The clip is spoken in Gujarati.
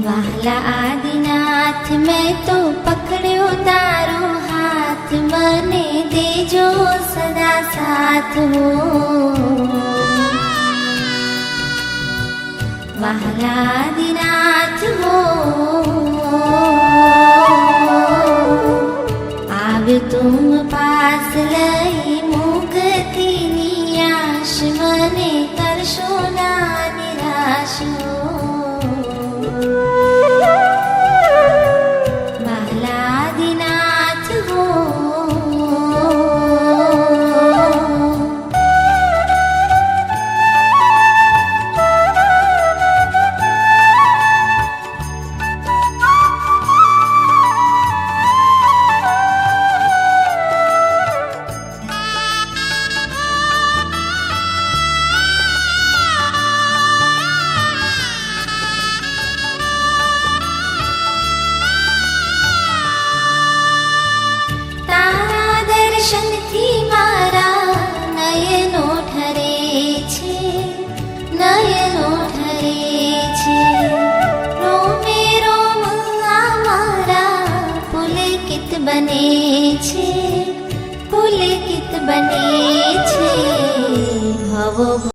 વહાલા આદિનાથ મેં તો પકડ્યો તારો હાથ, મને દેજો સદા સાથ હો. વહાલા આદિનાથ હો, આવ્યો તુમ પાસ લઈ મુક્તિની આશ, મને કરશો ના નિરાશ હો. દર્શનથી મારા નયનો ઠરે છે, નયનો ઠરે છે. રોમે રોમ આ મારા પુલકિત બને છે, પુલકિત બને છે. ભવો